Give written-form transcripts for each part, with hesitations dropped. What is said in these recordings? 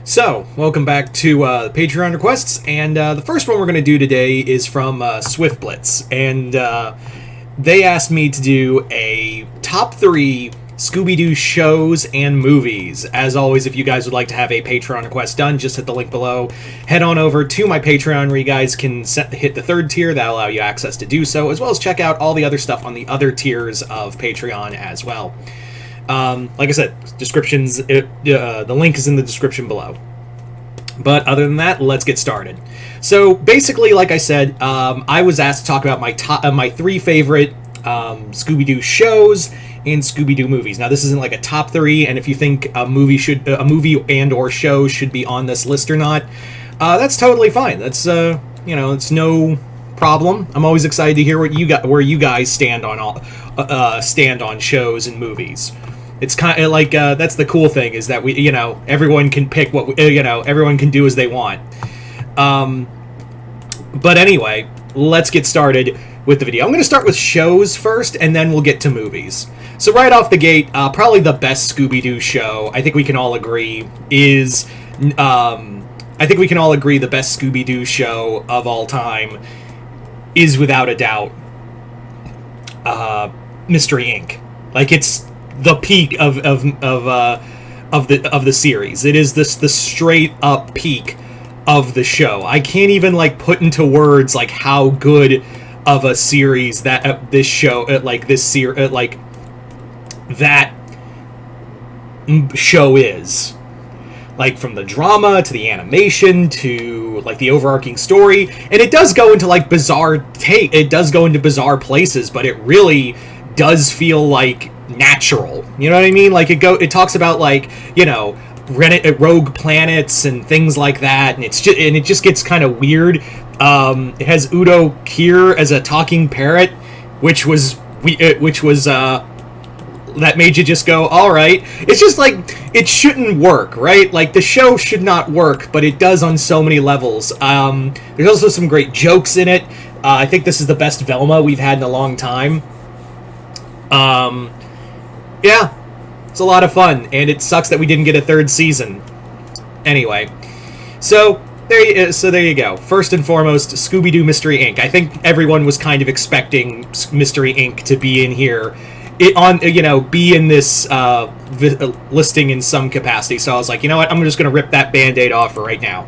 So, welcome back to Patreon requests, and the first one we're going to do today is from Swift Blitz, and they asked me to do a top 3 Scooby-Doo shows and movies. As always, if you guys would like to have a Patreon request done, just hit the link below. Head on over to my Patreon where you guys can hit the 3rd tier. That'll allow you access to do so, as well as check out all the other stuff on the other tiers of Patreon as well. Like I said, the link is in the description below. But other than that, let's get started. So basically, like I said, I was asked to talk about my 3 favorite Scooby-Doo shows and Scooby-Doo movies. Now, this isn't like a top 3, and if you think a movie and or show should be on this list or not, that's totally fine. That's it's no problem. I'm always excited to hear where you guys stand on shows and movies. It's kind of like that's the cool thing, is that everyone can pick everyone can do as they want. But anyway, let's get started with the video. I'm going to start with shows first, and then we'll get to movies. So right off the gate, probably the best Scooby-Doo show, I think we can all agree, is the best Scooby-Doo show of all time is without a doubt Mystery Inc. Like, it's the peak of the series. It is the straight up peak of the show. I can't even put into words how good of a series that this show that show is. From the drama to the animation to the overarching story, and it does go into bizarre places, but it really does feel natural. You know what I mean? It talks about rogue planets and things like that, and it just gets kind of weird. It has Udo Kier as a talking parrot, which was that made you just go, all right. It's just it shouldn't work, right? The show should not work, but it does on so many levels. There's also some great jokes in it. I think this is the best Velma we've had in a long time. Yeah, it's a lot of fun, and it sucks that we didn't get a 3rd season. Anyway, so there you go. First and foremost, Scooby-Doo Mystery Inc. I think everyone was kind of expecting Mystery Inc. to be in here, be in this listing in some capacity. So I was like, you know what? I'm just going to rip that Band-Aid off for right now.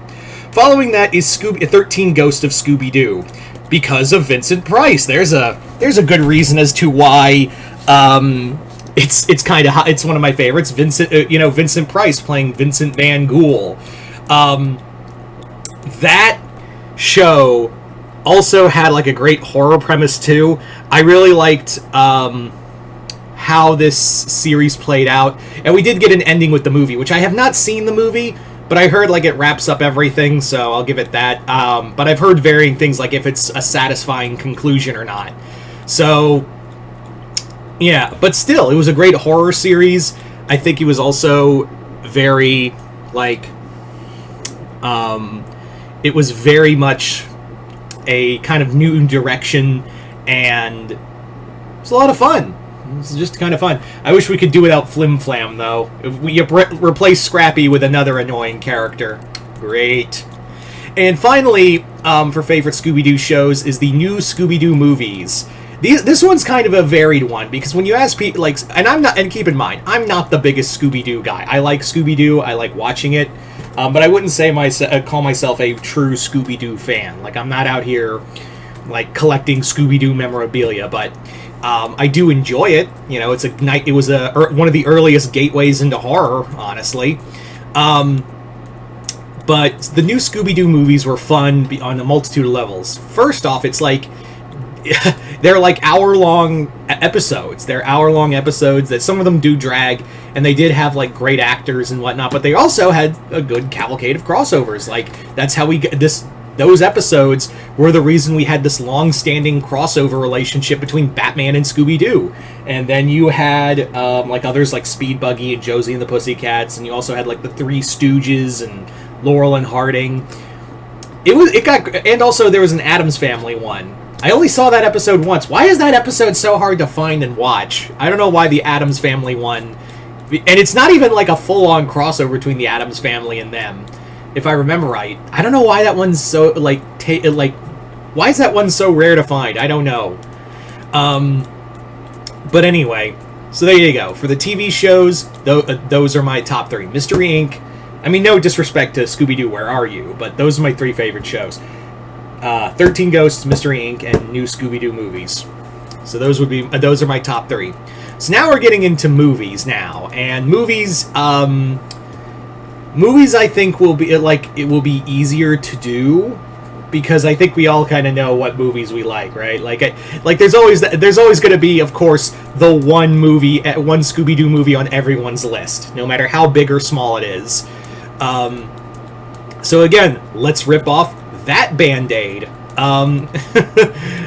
Following that is 13 Ghosts of Scooby-Doo, because of Vincent Price. There's a good reason as to why. It's one of my favorites. Vincent Price playing Vincent Van Ghoul. That show also had a great horror premise too. I really liked how this series played out, and we did get an ending with the movie, which I have not seen the movie, but I heard it wraps up everything, so I'll give it that. But I've heard varying things, if it's a satisfying conclusion or not. So yeah, but still, it was a great horror series. I think it was also very, it was very much a kind of new direction, and it was a lot of fun. It was just kind of fun. I wish we could do without Flim Flam, though. If we replace Scrappy with another annoying character. Great. And finally, for favorite Scooby-Doo shows, is the new Scooby-Doo movies. This one's kind of a varied one, because when you ask people, and keep in mind, I'm not the biggest Scooby-Doo guy. I like Scooby-Doo, I like watching it, but I wouldn't say call myself a true Scooby-Doo fan. I'm not out here, collecting Scooby-Doo memorabilia, but I do enjoy it. It was one of the earliest gateways into horror, honestly. But the new Scooby-Doo movies were fun on a multitude of levels. First off, it's they're hour-long episodes. They're hour-long episodes that some of them do drag, and they did have great actors and whatnot, but they also had a good cavalcade of crossovers. That's how we get this. Those episodes were the reason we had this long-standing crossover relationship between Batman and Scooby-Doo. And then you had others like Speed Buggy and Josie and the Pussycats, and you also had the Three Stooges and Laurel and Harding. And also there was an Addams Family one. I only saw that episode once. Why is that episode so hard to find and watch? I don't know why the Addams Family one And it's not even like a full-on crossover between the Addams Family and them, if I remember right. I don't know why that one's so, like, why is that one so rare to find? I don't know. But anyway, so there you go. For the TV shows, those are my top 3. Mystery Inc. I mean, no disrespect to Scooby-Doo, Where Are You? But those are my 3 favorite shows. 13 Ghosts, Mystery Inc., and new Scooby-Doo movies. So those are my top 3. So now we're getting into movies now, and movies I think will be it will be easier to do because I think we all kind of know what movies we like, right? Like there's always going to be, of course, the one Scooby-Doo movie on everyone's list, no matter how big or small it is. So again, let's rip off that Band-Aid.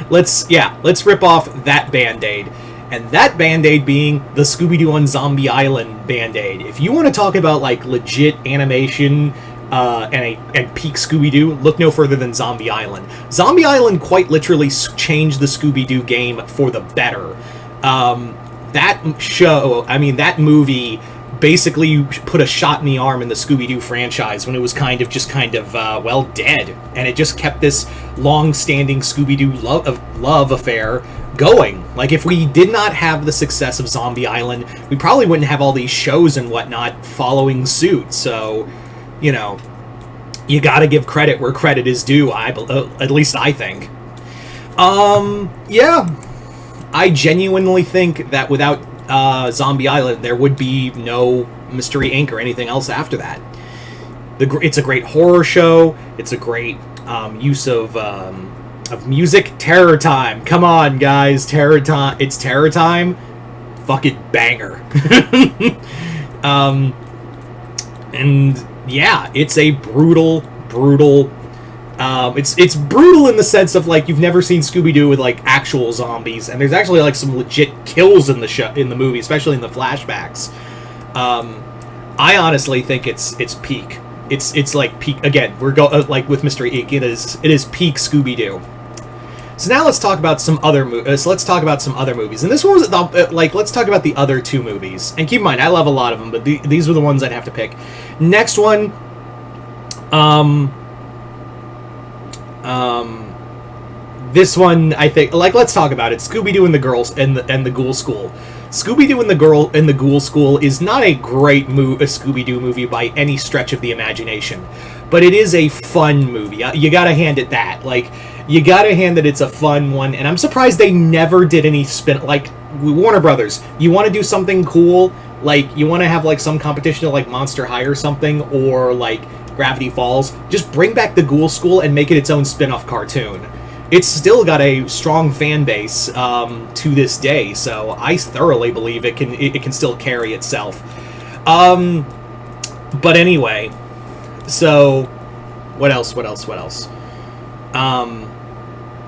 Let's rip off that Band-Aid. And that Band-Aid being the Scooby-Doo on Zombie Island Band-Aid. If you want to talk about, like, legit animation and peak Scooby-Doo, look no further than Zombie Island. Zombie Island quite literally changed the Scooby-Doo game for the better. That movie basically put a shot in the arm in the Scooby-Doo franchise when it was kind of dead. And it just kept this long-standing Scooby-Doo love affair going. Like, if we did not have the success of Zombie Island, we probably wouldn't have all these shows and whatnot following suit. So, you know, you gotta give credit where credit is due, at least I think. Yeah. I genuinely think that without Zombie Island, there would be no Mystery Inc. or anything else after that. It's a great horror show. It's a great use of music. Terror Time. Come on, guys. Terror Time. It's Terror Time. Fucking banger. And yeah, it's a brutal. It's brutal in the sense of, like, you've never seen Scooby-Doo with, like, actual zombies, and there's actually, like, some legit kills in the movie, especially in the flashbacks. I honestly think it's peak. It's like peak again. Like with Mystery Inc. It is peak Scooby-Doo. So now let's talk about some other movies. And this one was let's talk about the other 2 movies. And keep in mind, I love a lot of them, but these were the ones I'd have to pick. Next one, this one, I think, let's talk about it. Scooby-Doo and the Girls and the Ghoul School. Scooby-Doo and the Ghoul School is not a great Scooby-Doo movie by any stretch of the imagination, but it is a fun movie. You gotta hand it that. Like, you gotta hand that it's a fun one, and I'm surprised they never did any Warner Brothers, you want to do something cool, like, you want to have, like, some competition to, like, Monster High or something, or, like, Gravity Falls, just bring back the Ghoul School and make it its own spin-off cartoon. It's still got a strong fan base to this day, so I thoroughly believe it can still carry itself. But anyway, so what else?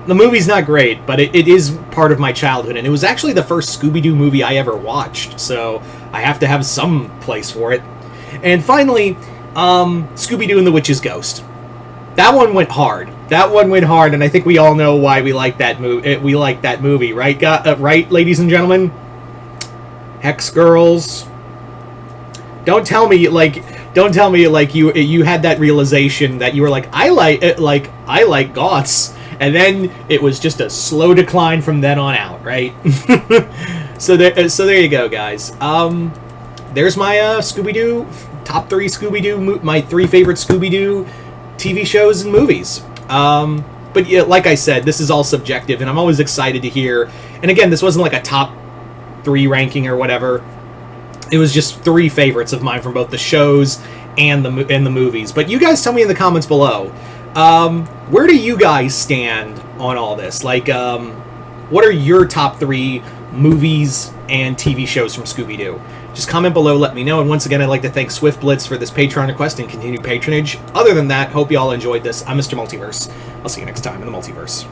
The movie's not great, but it is part of my childhood, and it was actually the first Scooby-Doo movie I ever watched, so I have to have some place for it. And finally, Scooby-Doo and the Witch's Ghost. That one went hard. And I think we all know why we like that movie. Right? Right, ladies and gentlemen? Hex Girls. Don't tell me like you had that realization that you were like, I like goths, and then it was just a slow decline from then on out, right? So there you go, guys. There's my Scooby-Doo top 3 Scooby-Doo, my 3 favorite Scooby-Doo TV shows and movies. But yeah, like I said, this is all subjective, and I'm always excited to hear. And again, this wasn't like a top 3 ranking or whatever. It was just 3 favorites of mine from both the shows and the movies. But you guys tell me in the comments below, where do you guys stand on all this? Like, what are your top 3 movies and TV shows from Scooby-Doo? Just comment below, let me know. And once again, I'd like to thank Swift Blitz for this Patreon request and continued patronage. Other than that, hope you all enjoyed this. I'm Mr. Multiverse. I'll see you next time in the Multiverse.